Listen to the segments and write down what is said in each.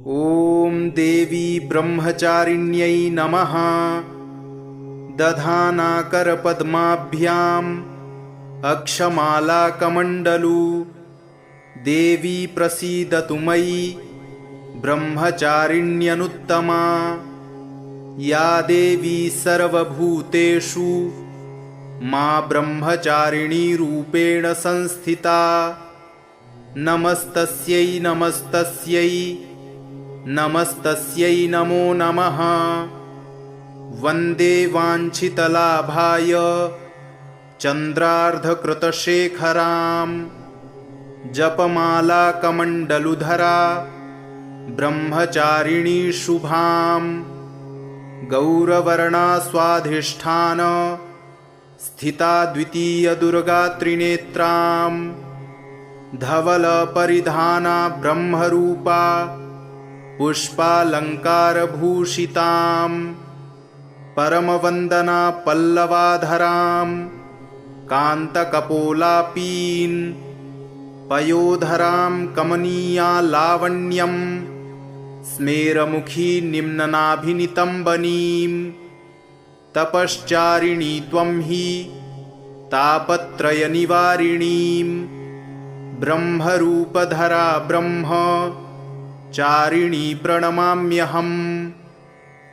ॐ देवी ब्रह्मचारिण्यै नमः। दधानाकरपद्माभ्याम् अक्षमालाकमण्डलू देवी प्रसीदतु मयि ब्रह्मचारिण्यनुत्तमा। या देवी सर्वभूतेषु मा ब्रह्मचारिणी रूपेण संस्थिता। नमस्तस्यै नमस्तस्यै नमस्तस्यै नमो नमः। वन्दे वाञ्छितलाभाय चन्द्रार्धकृतशेखरां जपमालाकमण्डलुधरा ब्रह्मचारिणी शुभां। गौरवर्णा स्वाधिष्ठान स्थिता द्वितीयदुर्गात्रिनेत्रां धवलपरिधाना ब्रह्मरूपा पुष्पालङ्कारभूषितां। परमवन्दना पल्लवाधरां कान्तकपोलापीन् पयोधरां कमनीया लावण्यं स्मेरमुखी निम्ननाभिनितम्बनीं। तपश्चारिणी त्वं हि तापत्रयनिवारिणीं ब्रह्मरूपधरा ब्रह्मचारिणी प्रणमाम्यहम्।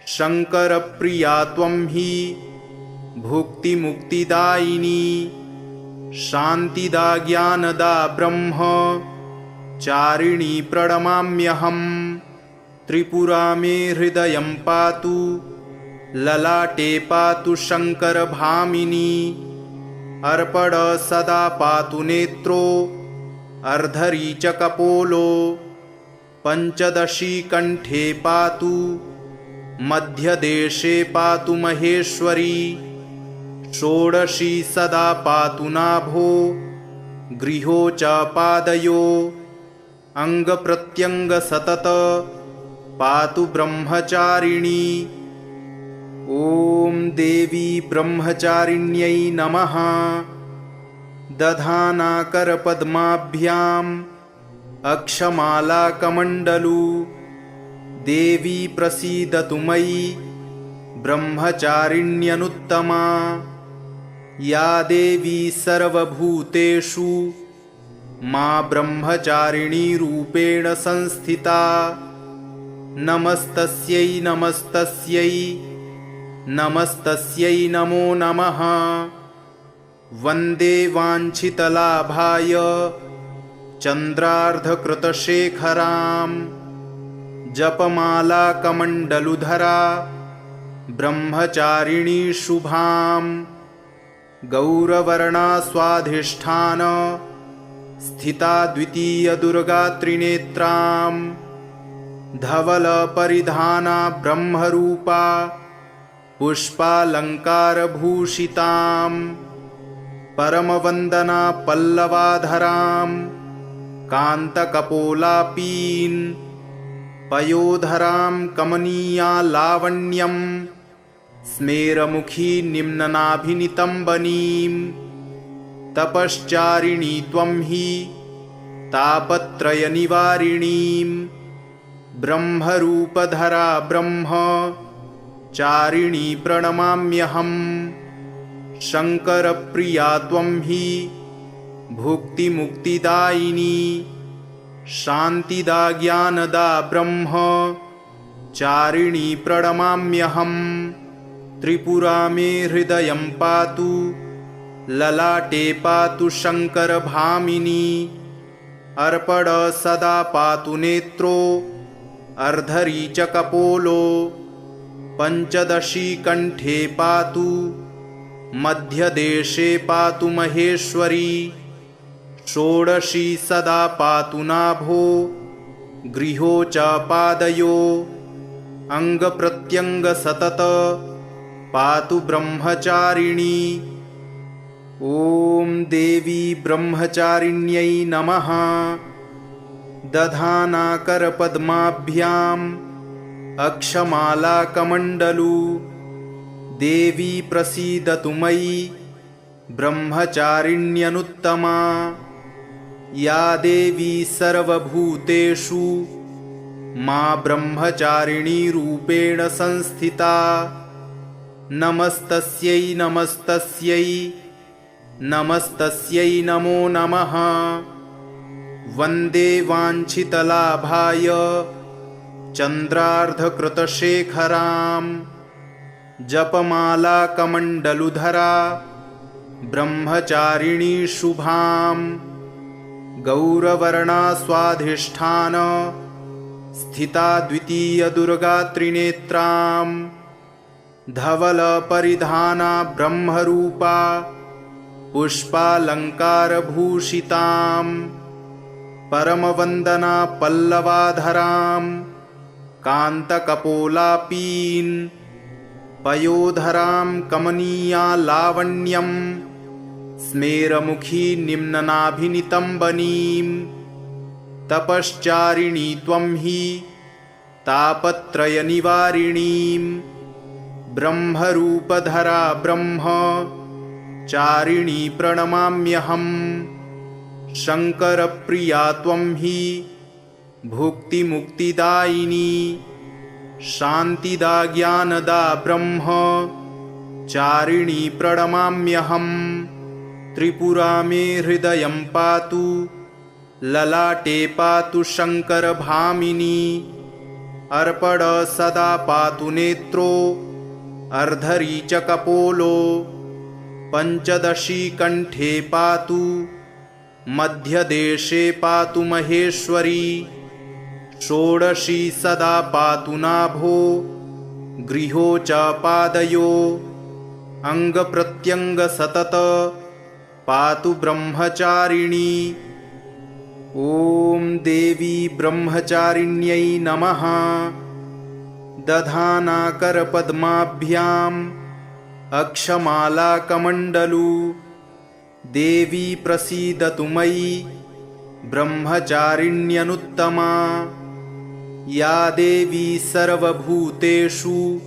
शङ्करप्रिया त्वं हि भुक्तिमुक्तिदायिनी शान्तिदा ज्ञानदा ब्रह्मचारिणी प्रणमाम्यहम्। त्रिपुरा मे हृदयं पातु ललाटे पातु शङ्करभामिनी। अर्पण सदा पातु नेत्रो अर्धरी च कपोलो। पञ्चदशी कण्ठे पातु मध्यदेशे पातु महेश्वरी। षोडशी सदा पातु नाभो गृहो च पादयो। अङ्गप्रत्यङ्ग सतत पातु ब्रह्मचारिणी। ॐ देवी ब्रह्मचारिण्यै नमः। दधानाकरपद्माभ्याम् अक्षमालाकमण्डलू देवी प्रसीदतु मयि ब्रह्मचारिण्यनुत्तमा। या देवी सर्वभूतेषु मा ब्रह्मचारिणी रूपेण संस्थिता। नमस्तस्यै नमस्तस्यै नमस्तस्यै नमो नमः। वन्दे वाञ्छितलाभाय चन्द्रार्धकृतशेखरां जपमालाकमण्डलुधरा ब्रह्मचारिणी शुभां। गौरवर्णा स्वाधिष्ठान स्थिता द्वितीयदुर्गात्रिनेत्रां धवलपरिधाना ब्रह्मरूपा पुष्पालङ्कारभूषितां। परमवन्दना पल्लवाधरां कान्तकपोलापीन् पयोधरां कमनीया लावण्यं स्मेरमुखी निम्ननाभिनितम्बनीं। तपश्चारिणी त्वं हि तापत्रयनिवारिणीं ब्रह्मरूपधरा ब्रह्मचारिणी प्रणमाम्यहम्। शङ्करप्रिया त्वं हि भुक्तिमुक्तिदायिनी शान्तिदा ज्ञानदा ब्रह्मचारिणी प्रणमाम्यहम्। त्रिपुरा मे हृदयं पातु ललाटे पातु शङ्करभामिनी। अर्पण सदा पातु नेत्रो अर्धरी च कपोलो। पञ्चदशी कण्ठे पातु मध्यदेशे पातु महेश्वरी। षोडशी सदा पातु नाभो गृहो च पादयो। अङ्गप्रत्यङ्ग सतत पातु ब्रह्मचारिणी। ॐ देवी ब्रह्मचारिण्यै नमः। दधानाकरपद्माभ्याम् अक्षमालाकमण्डलू देवी प्रसीदतु मयि ब्रह्मचारिण्यनुत्तमा। या देवी सर्वभूतेषु मा ब्रह्मचारिणी रूपेण संस्थिता। नमस्तस्यै नमस्तस्यै नमस्तस्यै नमो नमः। वन्दे वाञ्छितलाभाय चन्द्रार्धकृतशेखरां। जपमाला कमण्डलुधरा ब्रह्मचारिणी शुभां। गौरवर्णा स्वाधिष्ठान स्थिता द्वितीयदुर्गा त्रिनेत्रां। धवलपरिधाना ब्रह्मरूपा पुष्पालङ्कारभूषितां। परमवन्दना पल्लवाधरां कान्तकपोलापीं। पयोधरां कमनीया लावण्यं स्मेरमुखी निम्ननाभिनितम्बनीं। तपश्चारिणी त्वं हि तापत्रयनिवारिणीं। ब्रह्मरूपधरा ब्रह्मचारिणी प्रणमाम्यहम्। शङ्करप्रिया त्वं हि भुक्तिमुक्तिदायिनी। शान्तिदा ज्ञानदा ब्रह्मचारिणी प्रणमाम्यहम्। त्रिपुरा मे हृदयं पातु ललाटे पातु शङ्करभामिनी। अर्पण सदा पातु नेत्रो अर्धरी च कपोलो। पञ्चदशी कण्ठे पातु मध्यदेशे पातु महेश्वरी। षोडशी सदा पातु नाभो गृहो च पादयो। अङ्गप्रत्यङ्गसतत पातु ब्रह्मचारिणी। ॐ देवी ब्रह्मचारिण्यै नमः। दधानाकरपद्माभ्याम् अक्षमालाकमण्डलू। देवी प्रसीदतु मयि ब्रह्मचारिण्यनुत्तमा। या देवी सर्वभूतेषु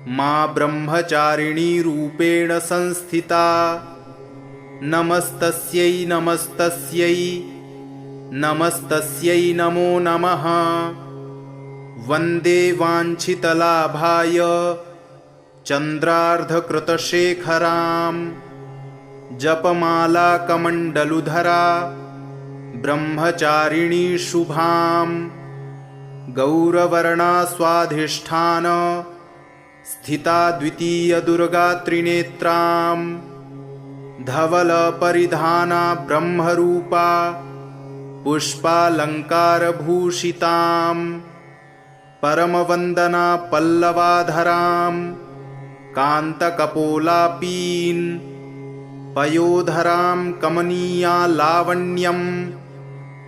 मा ब्रह्मचारिणी रूपेण संस्थिता। नमस्तस्यै नमस्तस्यै नमस्तस्यै नमो नमः। वन्दे वाञ्छितलाभाय चन्द्रार्धकृतशेखरां। जपमाला कमण्डलुधरा ब्रह्मचारिणी शुभां। गौरवर्णा स्वाधिष्ठान स्थिता द्वितीयदुर्गा त्रिनेत्रां। धवलपरिधाना ब्रह्मरूपा पुष्पालङ्कारभूषितां। परमवन्दना पल्लवाधरां कान्तकपोलापीं। पयोधरां कमनीया लावण्यं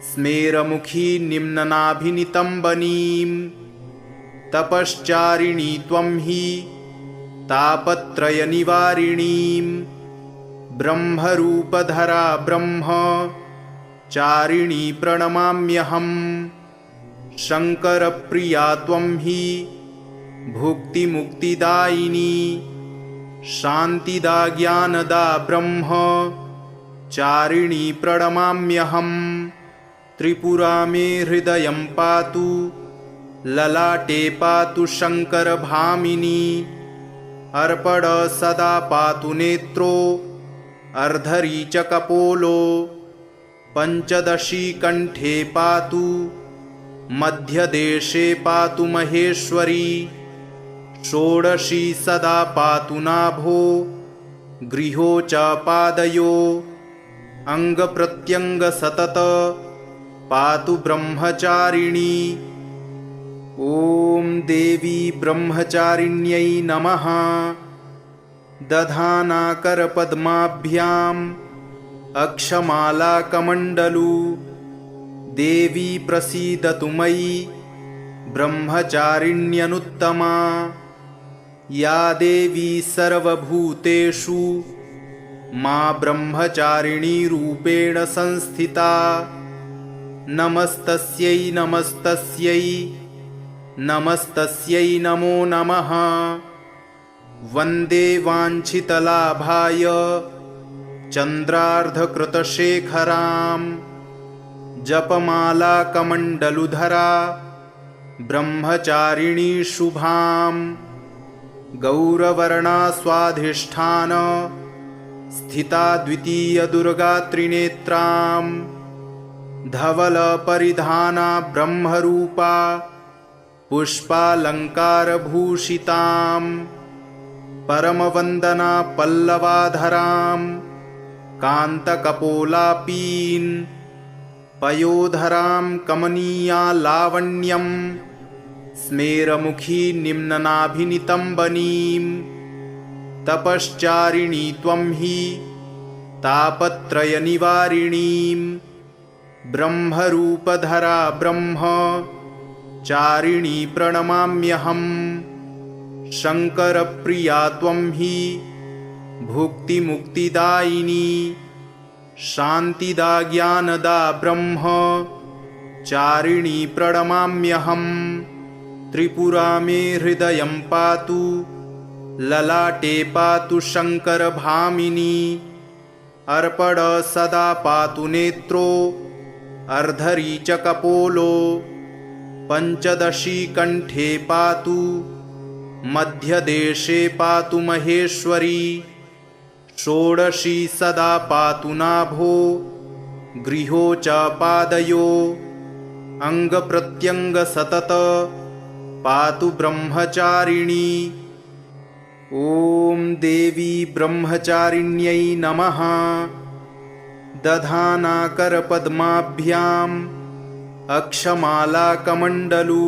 स्मेरमुखी निम्ननाभिनितम्बनीं। तपश्चारिणी त्वं हि तापत्रयनिवारिणीं। ब्रह्मरूपधरा ब्रह्मचारिणी प्रणमाम्यहम्। शङ्करप्रिया त्वं हि भुक्तिमुक्तिदायिनी। शान्तिदा ज्ञानदा ब्रह्मचारिणी प्रणमाम्यहम्। त्रिपुरा मे हृदयं पातु ललाटे पातु शङ्करभामिनी। अर्पण सदा पातु नेत्रो अर्धरी च कपोलो। पञ्चदशी कण्ठे पातु मध्यदेशे पातु महेश्वरी। षोडशी सदा पातु नाभो गृहो च पादयो। अङ्गप्रत्यङ्गसतत पातु ब्रह्मचारिणी। ॐ देवी ब्रह्मचारिण्यै नमः। दधानाकरपद्माभ्याम् अक्षमालाकमण्डलू। देवी प्रसीदतु मयि ब्रह्मचारिण्यनुत्तमा। या देवी सर्वभूतेषु मा ब्रह्मचारिणी रूपेण संस्थिता। नमस्तस्यै नमस्तस्यै नमस्तस्यै नमो नमः। वन्दे वाञ्छितलाभाय चन्द्रार्धकृतशेखरां। जपमाला कमण्डलुधरा ब्रह्मचारिणी शुभां गौरवर्णा स्वाधिष्ठान स्थिता द्वितीय दुर्गा त्रिनेत्रां धवल परिधाना ब्रह्मरूपा पुष्पालंकारभूषितां परमवंदना पल्लवाधरां कांतकपोलापीं पयोधरां कमनीया लावण्यं स्मेरमुखी निम्ननाभिनितम्बनीं तपश्चारिणी त्वं हि तापत्रयनिवारिणीं ब्रह्मरूपधरा ब्रह्मचारिणी प्रणमाम्यहम् शङ्करप्रिया त्वं हि भुक्तिमुक्तिदायिनी शान्तिदा ज्ञानदा ब्रह्मचारिणी प्रणमाम्यहम् त्रिपुरा मे हृदयं पातु ललाटे पातु शङ्करभामिनी अर्पण सदा पातु नेत्रो अर्धरी च कपोलो पञ्चदशी कण्ठे पातु मध्यदेशे पातु महेश्वरी षोडशी सदा पातु नाभो गृहो च पादयो अङ्गप्रत्यङ्ग सतत पातु ब्रह्मचारिणी। ॐ देवी ब्रह्मचारिण्यै नमः। दधानाकरपद्माभ्याम् अक्षमालाकमण्डलू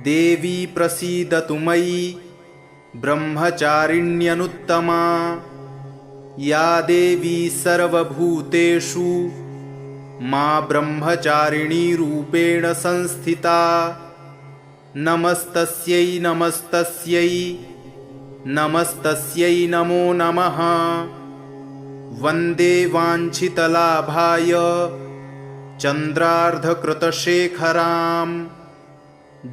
देवी प्रसीदतु मयि ब्रह्मचारिण्यनुत्तमा या देवी सर्वभूतेषु मा ब्रह्मचारिणी रूपेण संस्थिता नमस्तस्यै नमस्तस्यै नमस्तस्यै नमो नमः। वन्दे वाञ्छितलाभाय चन्द्रार्धकृतशेखरां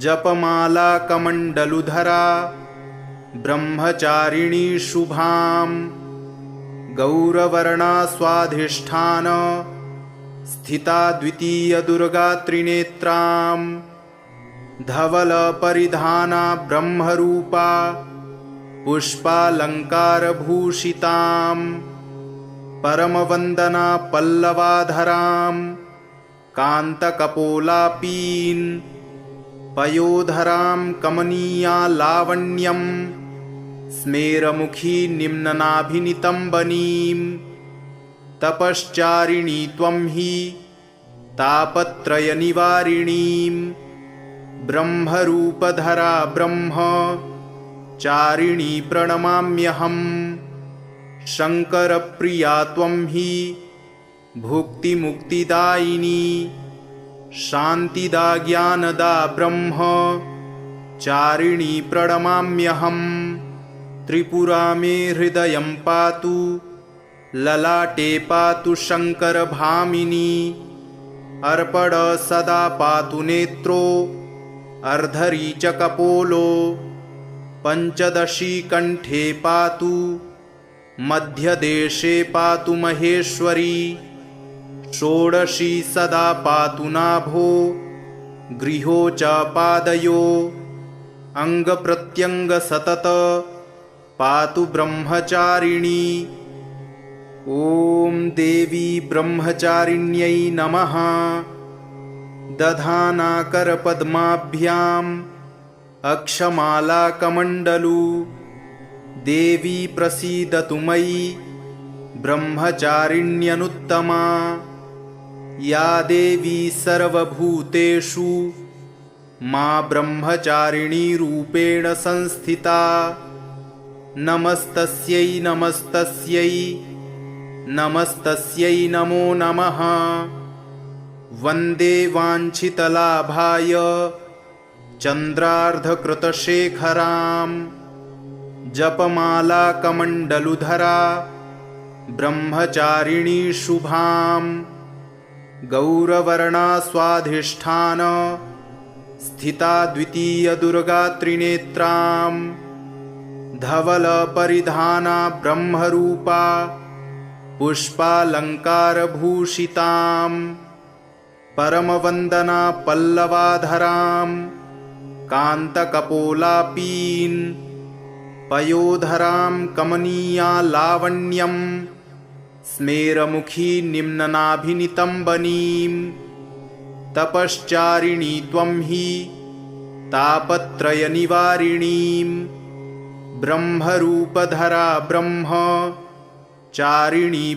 जपमालाकमण्डलुधरा ब्रह्मचारिणी शुभां गौरवर्णा स्वाधिष्ठान स्थिता द्वितीय दुर्गा त्रिनेत्रां धवल परिधाना ब्रह्मरूपा पुष्पालंकारभूषितां परमवंदना पल्लवाधरां कांतकपोलापीं पयोधरां कमनीया लावण्यं स्मेरमुखी निम्ननाभिनितम्बनीं तपश्चारिणी त्वं हि तापत्रयनिवारिणीं ब्रह्मरूपधरा ब्रह्मचारिणी प्रणमाम्यहम् शङ्करप्रिया त्वं हि भुक्तिमुक्तिदायिनी शान्तिदा ज्ञानदा ब्रह्मचारिणी प्रणमाम्यहम् त्रिपुरा मे हृदयं पातु ललाटे पातु शङ्करभामिनी अर्पण सदा पातु नेत्रो अर्धरी च कपोलो पञ्चदशी कण्ठे पातु मध्यदेशे पातु महेश्वरी षोडशी सदा पातु नाभो गृहो च पादयो अङ्गप्रत्यङ्ग सतत पातु ब्रह्मचारिणी। ॐ देवी ब्रह्मचारिण्यै नमः। दधानाकरपद्माभ्याम् अक्षमालाकमण्डलू देवी प्रसीदतु मयि ब्रह्मचारिण्यनुत्तमा या देवी सर्वभूतेषु मा ब्रह्मचारिणी रूपेण संस्थिता नमस्तस्यै नमस्तस्यै नमस्तस्यै नमो नमः। वन्दे वाञ्छितलाभाय चन्द्रार्धकृतशेखरां जपमालाकमण्डलुधरा ब्रह्मचारिणी शुभां गौरवर्णा स्वाधिष्ठान स्थिता द्वितीय दुर्गा त्रिनेत्रां धवल परिधाना ब्रह्मरूपा पुष्पालंकारभूषितां परमवन्दना पल्लवाधरां कान्तकपोलापीन् पयोधरां कमनीया लावण्यं स्मेरमुखी निम्ननाभिनितम्बनीं तपश्चारिणी त्वं हि तापत्रयनिवारिणीं ब्रह्मरूपधरा ब्रह्मचारिणी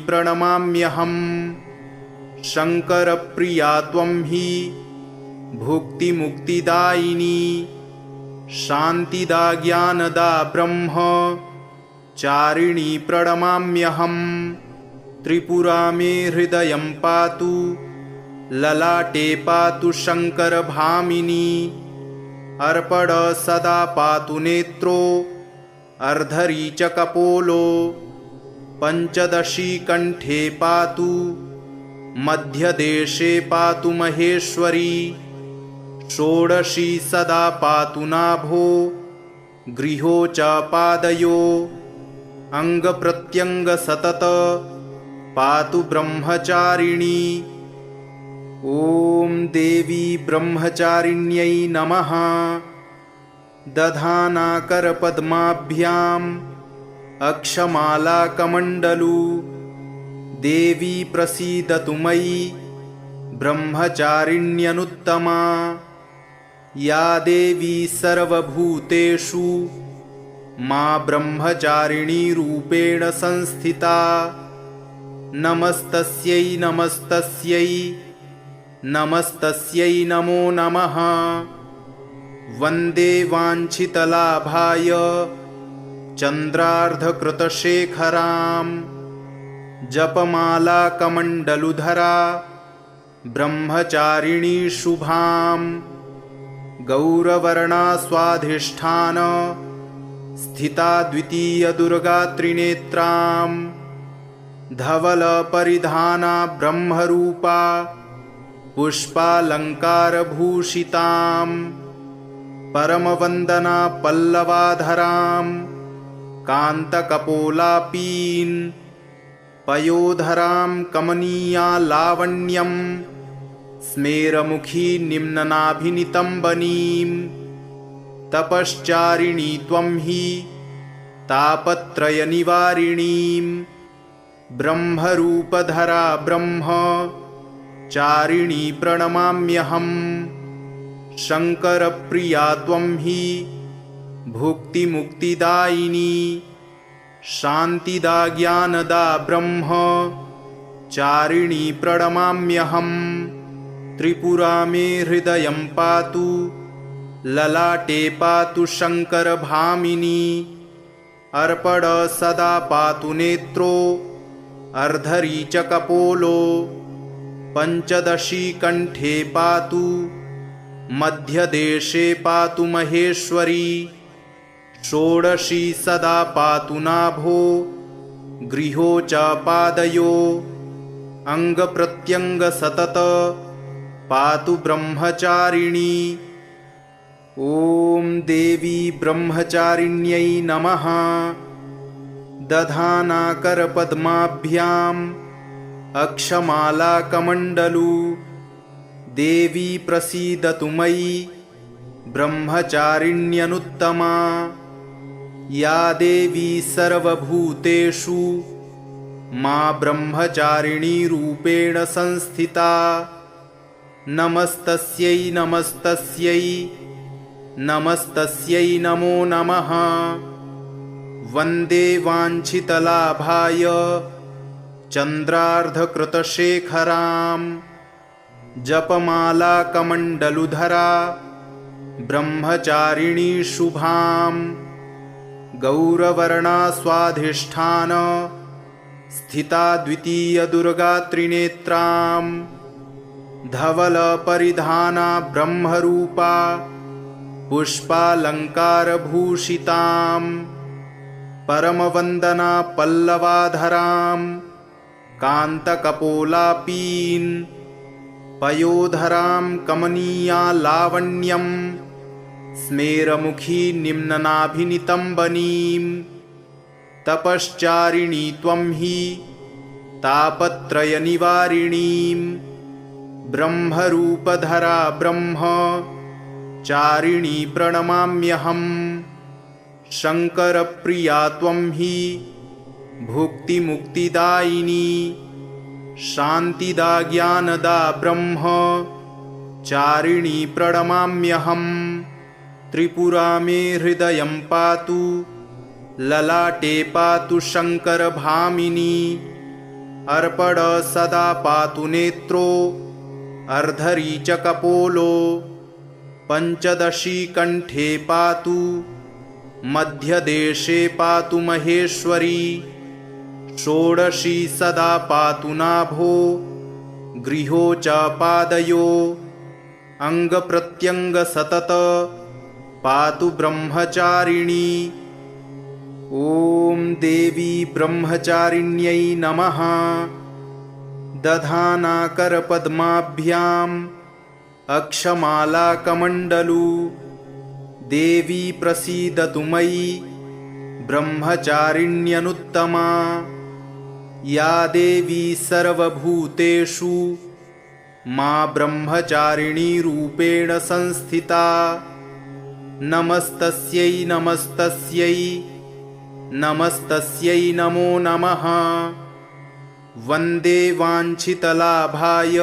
प्रणमाम्यहम् शङ्करप्रिया त्वं हि भुक्तिमुक्तिदायिनी शान्तिदा ज्ञानदा ब्रह्मचारिणी प्रणमाम्यहम् त्रिपुरा मे हृदयं पातु ललाटे पातु शङ्करभामिनी अर्पण सदा पातु नेत्रो अर्धरी च कपोलो पञ्चदशी कण्ठे पातु मध्यदेशे पातु महेश्वरी षोडशी सदा पातु नाभो गृहो च पादयो अङ्गप्रत्यङ्गसतत पातु ब्रह्मचारिणी। ॐ देवी ब्रह्मचारिण्यै नमः। दधानाकरपद्माभ्याम् अक्षमालाकमण्डलू देवी प्रसीदतु मयि ब्रह्मचारिण्यनुत्तमा। या देवी सर्वभूतेषु मा ब्रह्मचारिणी रूपेण संस्थिता नमस्तस्यै नमस्तस्यै नमस्तस्यै नमो नमः। वन्दे वाञ्छितलाभाय चन्द्रार्धकृतशेखरां जपमालाकमण्डलुधरा ब्रह्मचारिणी शुभां गौरवर्णा स्वाधिष्ठान स्थिता द्वितीयदुर्गा त्रिनेत्रां धवलपरिधाना ब्रह्मरूपा पुष्पालङ्कारभूषितां परमवन्दना पल्लवाधरां कान्तकपोलापीन् पयोधरां कमनीया लावण्यं स्मेरमुखी निम्ननाभिनितम्बनीं तपश्चारिणी त्वं हि तापत्रयनिवारिणीं ब्रह्मरूपधरा ब्रह्मचारिणी प्रणमाम्यहम् शङ्करप्रिया त्वं हि भुक्तिमुक्तिदायिनी शान्तिदा ज्ञानदा ब्रह्मचारिणी प्रणमाम्यहम् त्रिपुरा मे हृदयं पातु ललाटे पातु शङ्करभामिनी अर्पण सदा पातु नेत्रो अर्धरी च कपोलो पञ्चदशी कण्ठे पातु मध्यदेशे पातु महेश्वरी षोडशी सदा पातु नाभो गृहो च पादयो अङ्गप्रत्यङ्गसतत पातु ब्रह्मचारिणी। ॐ देवी ब्रह्मचारिण्यै नमः। दधानाकरपद्माभ्याम् अक्षमालाकमण्डलू देवी प्रसीदतु मयि ब्रह्मचारिण्यनुत्तमा। या देवी सर्वभूतेषु मा ब्रह्मचारिणी रूपेण संस्थिता नमस्तस्यै नमस्तस्यै नमस्तस्यै नमो नमः। वन्दे वाञ्छितलाभाय चन्द्रार्धकृतशेखरां जपमालाकमण्डलुधरा ब्रह्मचारिणी शुभां गौरवर्णा स्वाधिष्ठान स्थिता द्वितीयदुर्गा त्रिनेत्रां धवलपरिधाना ब्रह्मरूपा पुष्पालङ्कारभूषितां परमवन्दना पल्लवाधरां कान्तकपोलापीन् पयोधरां कमनीया लावण्यं स्मेरमुखी निम्ननाभिनितम्बनीं तपश्चारिणी त्वं हि तापत्रयनिवारिणीं ब्रह्मरूपधरा ब्रह्मचारिणी प्रणमाम्यहम्। शङ्करप्रिया त्वं हि भुक्तिमुक्तिदायिनी शान्तिदा ज्ञानदा ब्रह्मचारिणी प्रणमाम्यहम्। त्रिपुरा मे हृदयं पातु ललाटे पातु शङ्करभामिनी। अर्पण सदा पातु नेत्रो अर्धरी च कपोलो। पञ्चदशी कण्ठे पातु मध्यदेशे पातु महेश्वरी। षोडशी सदा पातु नाभो गृहो च पादयो। अङ्गप्रत्यङ्ग सतत पातु ब्रह्मचारिणी। ॐ देवी ब्रह्मचारिण्यै नमः। दधानाकरपद्माभ्याम् अक्षमालाकमण्डलू। देवी प्रसीदतु मयि ब्रह्मचारिण्यनुत्तमा। या देवी सर्वभूतेषु मा ब्रह्मचारिणी रूपेण संस्थिता। नमस्तस्यै नमस्तस्यै नमस्तस्यै नमो नमः। वन्दे वाञ्छितलाभाय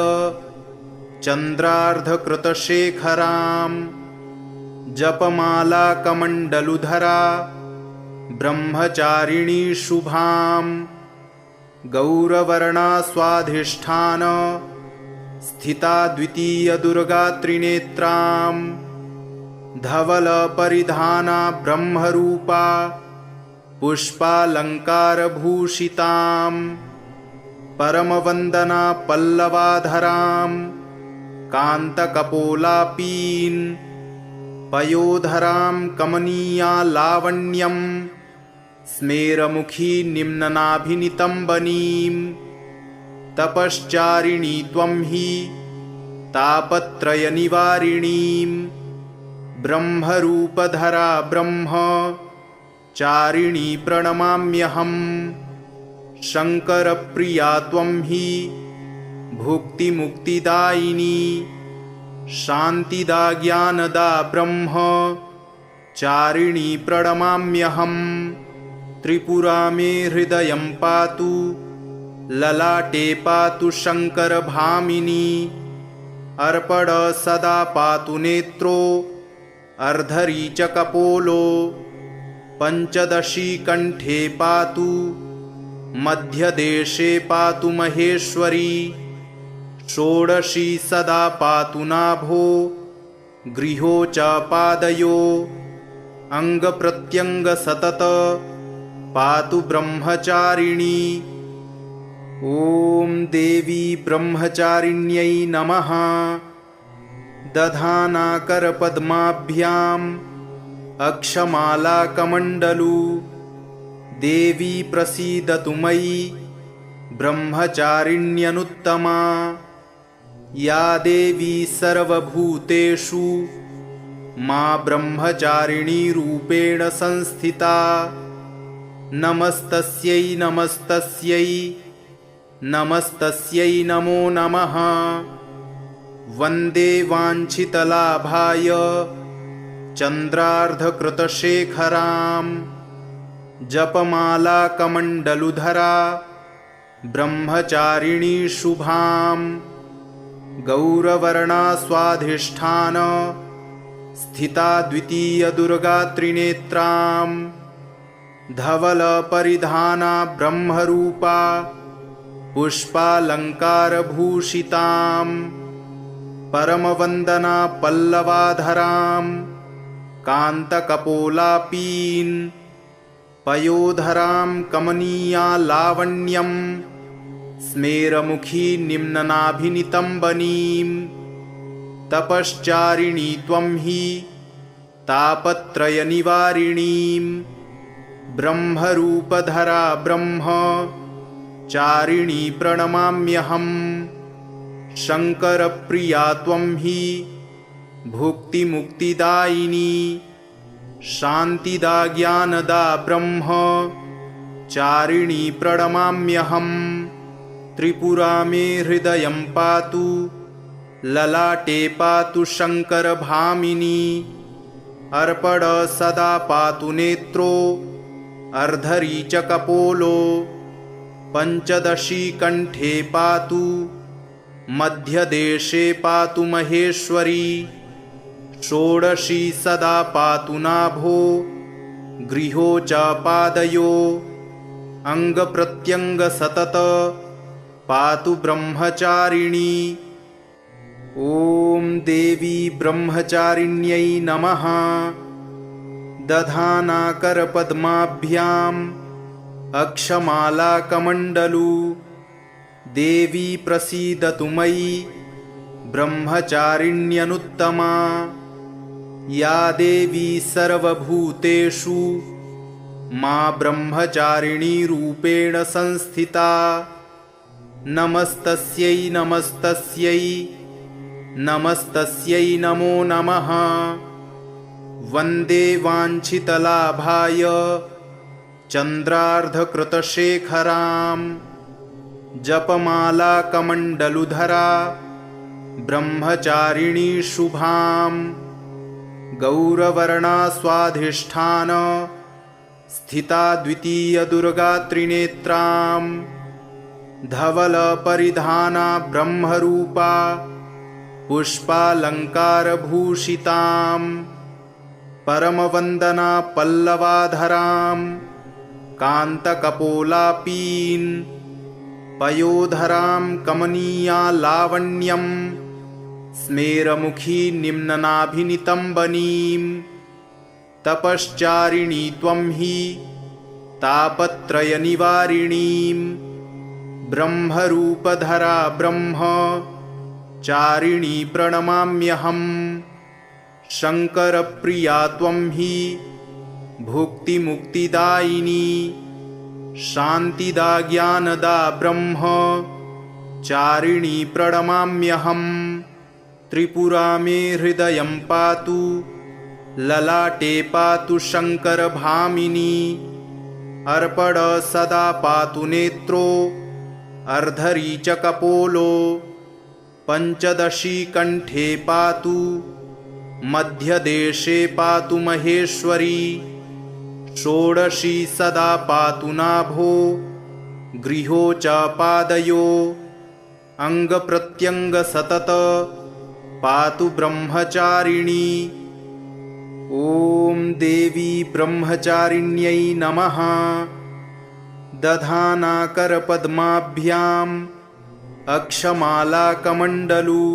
चन्द्रार्धकृतशेखराम्। जपमालाकमण्डलुधरा ब्रह्मचारिणी शुभाम्। गौरवर्णा स्वाधिष्ठान स्थिता द्वितीयदुर्गा त्रिनेत्राम्। धवलपरिधाना ब्रह्मरूपा पुष्पालङ्कारभूषिताम्। परमवन्दना पल्लवाधराम् कान्तकपोलापीन्। पयोधरां कमनीया लावण्यं स्मेरमुखी निम्ननाभिनितम्बनीं। तपश्चारिणी त्वं हि तापत्रयनिवारिणीं। ब्रह्मरूपधरा ब्रह्मचारिणी प्रणमाम्यहम्। शङ्करप्रिया त्वं हि भुक्तिमुक्तिदायिनी शान्तिदा ज्ञानदा ब्रह्मचारिणी प्रणमाम्यहम्। त्रिपुरा मे हृदयं पातु ललाटे पातु शङ्करभामिनी। अर्पण सदा पातु नेत्रो अर्धरी च कपोलो। पञ्चदशी कण्ठे पातु मध्यदेशे पातु महेश्वरी। षोडशी सदा पातु नाभो गृहो च पादयो। अङ्गप्रत्यङ्ग सतत पातु ब्रह्मचारिणी। ॐ देवी ब्रह्मचारिण्यै नमः। दधानाकरपद्माभ्याम् अक्षमालाकमण्डलू। देवी प्रसीदतु मयि ब्रह्मचारिण्यनुत्तमा। या देवी सर्वभूतेषु मा ब्रह्मचारिणी रूपेण संस्थिता। नमस्तस्यै नमस्तस्यै नमस्तस्यै नमो नमः। वन्दे वाञ्छितलाभाय चन्द्रार्धकृतशेखराम्। जपमालाकमण्डलुधरा ब्रह्मचारिणी शुभाम्। गौरवर्णा स्वाधिष्ठान स्थिता द्वितीयदुर्गा त्रिनेत्राम्। धवलपरिधाना ब्रह्मरूपा पुष्पालङ्कारभूषिताम्। परमवन्दना पल्लवाधराम् कान्तकपोलापीन्। पयोधरां कमनीया लावण्यं स्मेरमुखी निम्ननाभिनितम्बनीं। तपश्चारिणी त्वं हि तापत्रयनिवारिणीं। ब्रह्मरूपधरा ब्रह्मचारिणी प्रणमाम्यहम्। शङ्करप्रिया त्वं हि भुक्तिमुक्तिदायिनी शान्तिदा ज्ञानदा ब्रह्मचारिणी प्रणमाम्यहम्। त्रिपुरा मे हृदयं पातु ललाटे पातु शङ्करभामिनी अर्पण सदा पातु नेत्रो अर्धरी च कपोलो पञ्चदशी कण्ठे पातु मध्यदेशे पातु महेश्वरी षोडशी सदा पातु नाभो गृहो च पादयो अंगप्रत्यंग सतत पातु ब्रह्मचारिणी। ॐ देवी ब्रह्मचारिण्यै नमः। दधानाकरपद्माभ्याम् अक्षमालाकमण्डलू देवी प्रसीदतु मयि ब्रह्मचारिण्यनुत्तमा। या देवी सर्वभूतेषु मा ब्रह्मचारिणी रूपेण संस्थिता। नमस्तस्यै नमस्तस्यै नमस्तस्यै नमो नमः। वन्दे वाञ्छितलाभाय चन्द्रार्धकृतशेखराम् जपमालाकमण्डलुधरा ब्रह्मचारिणी शुभाम्। गौरवर्णा स्वाधिष्ठान स्थिता द्वितीयदुर्गा त्रिनेत्राम् धवलपरिधाना ब्रह्मरूपा पुष्पालङ्कारभूषिताम् परमवन्दना पल्लवाधराम् कान्तकपोलापीन् पयोधरां कमनीया लावण्यं स्मेरमुखी निम्ननाभिनितम्बनीं। तपश्चारिणी त्वं हि तापत्रयनिवारिणीं ब्रह्मरूपधरा ब्रह्मचारिणी प्रणमाम्यहम्। शङ्करप्रिया त्वं हि भुक्तिमुक्तिदायिनी शान्तिदा ज्ञानदा ब्रह्मचारिणी प्रणमाम्यहम्। त्रिपुरा मे हृदयं पातु ललाटे पातु शङ्करभामिनी अर्पण सदा पातु नेत्रो अर्धरी च कपोलो पञ्चदशी कण्ठे पातु मध्यदेशे पातु महेश्वरी षोडशी सदा पातु नाभो गृहो च पादयो अंगप्रत्यंग सतत पातु ब्रह्मचारिणी। ॐ देवी ब्रह्मचारिण्यै नमः। दधानाकरपद्माभ्याम् अक्षमालाकमण्डलू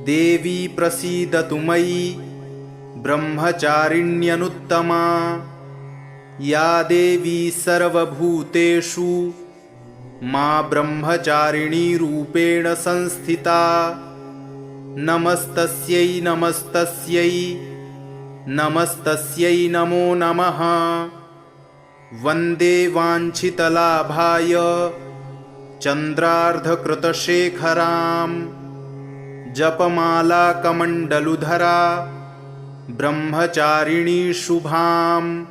देवी प्रसीदतु मयि ब्रह्मचारिण्यनुत्तमा। या देवी सर्वभूतेषु मा ब्रह्मचारिणी रूपेण संस्थिता। नमस्तस्यै नमस्तस्यै नमस्तस्यै नमो नमः। वन्दे वाञ्छितलाभाय चन्द्रार्धकृतशेखराम् जपमालाकमण्डलुधरा ब्रह्मचारिणी शुभाम्।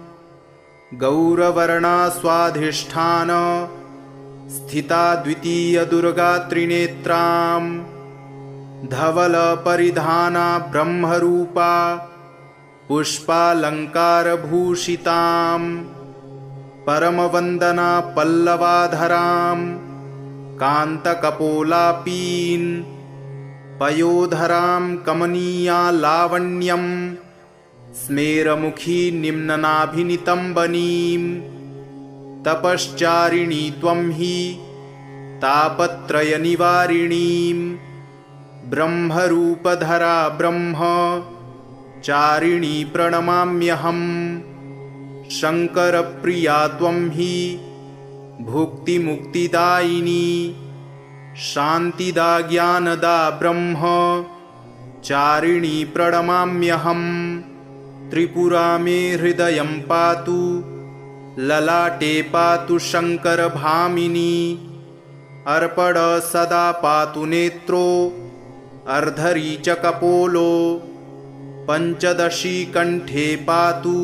गौरवर्णा स्वाधिष्ठान स्थिता द्वितीयदुर्गा त्रिनेत्राम् धवलपरिधाना ब्रह्मरूपा पुष्पालङ्कारभूषिताम् परमवन्दना पल्लवाधराम् कान्तकपोलापीन् पयोधरां कमनीया लावण्यं स्मेरमुखी निम्ननाभिनितम्बनीं। तपश्चारिणी त्वं हि तापत्रयनिवारिणीं ब्रह्मरूपधरा ब्रह्मचारिणी प्रणमाम्यहम्। शङ्करप्रिया त्वं हि भुक्तिमुक्तिदायिनी शान्तिदा ज्ञानदा ब्रह्मचारिणी प्रणमाम्यहम्। त्रिपुरा मे हृदयं पातु ललाटे पातु शङ्करभामिनी अर्पण सदा पातु नेत्रो अर्धरी च कपोलो पञ्चदशी कण्ठे पातु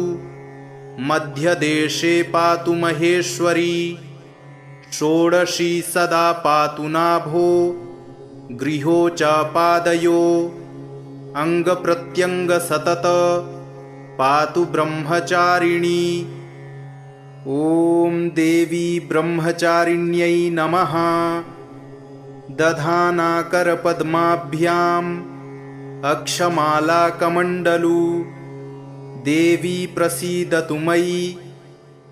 मध्यदेशे पातु महेश्वरी षोडशी सदा पातु नाभो गृहो च पादयो अंगप्रत्यंग सतत पातु ब्रह्मचारिणी। ॐ देवी ब्रह्मचारिण्यै नमः। दधानाकरपद्माभ्याम् अक्षमालाकमण्डलू देवी प्रसीदतु मयि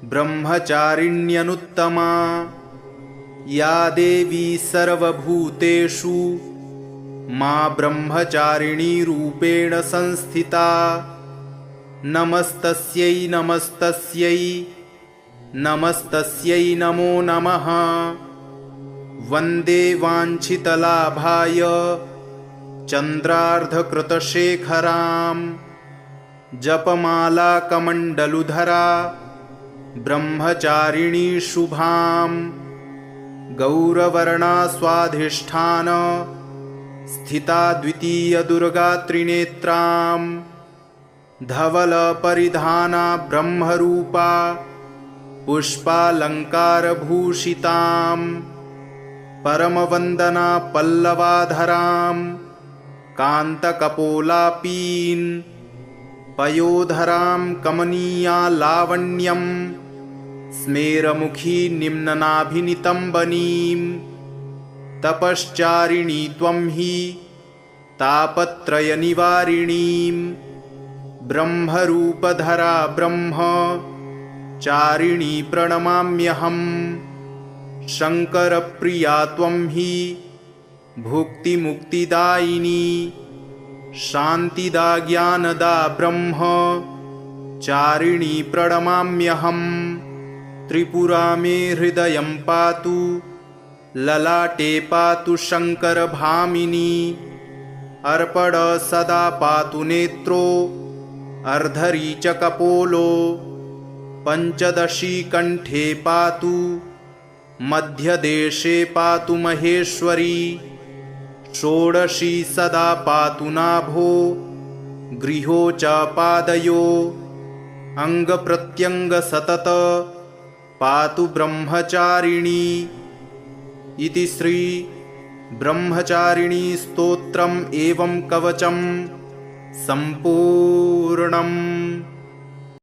ब्रह्मचारिण्यनुत्तमा। या देवी सर्वभूतेषु मा ब्रह्मचारिणी रूपेण संस्थिता। नमस्तस्यै नमस्तस्यै नमस्तस्यै नमो नमः। वन्दे वाञ्छितलाभाय चन्द्रार्धकृतशेखरां जपमालाकमण्डलुधरा ब्रह्मचारिणी शुभां। गौरवर्णा स्वाधिष्ठान स्थिता द्वितीयदुर्गात्रिनेत्रां धवलपरिधाना ब्रह्मरूपा पुष्पालङ्कारभूषितां। परमवन्दना पल्लवाधरां कान्तकपोलापीन् पयोधरां कमनीया लावण्यं स्मेरमुखी निम्ननाभिनितम्बनीं। तपश्चारिणी त्वं हि तापत्रयनिवारिणीं ब्रह्मरूपधरा ब्रह्मचारिणी प्रणमाम्यहम्। शङ्करप्रिया त्वं हि भुक्तिमुक्तिदायिनी शान्तिदा ज्ञानदा ब्रह्मचारिणी प्रणमाम्यहम्। त्रिपुरा मे हृदयं पातु ललाटे पातु शङ्करभामिनी। अर्पण सदा पातु नेत्रो अर्धरी च कपोलो। पञ्चदशी कण्ठे पातु मध्यदेशे पातु महेश्वरी। षोडशी सदा पातु नाभो गृहो च पादयो अंगप्रत्यंग सतत पातु ब्रह्मचारिणी। इति श्री ब्रह्मचारिणी स्तोत्रम् एवं कवचं सम्पूर्णम्।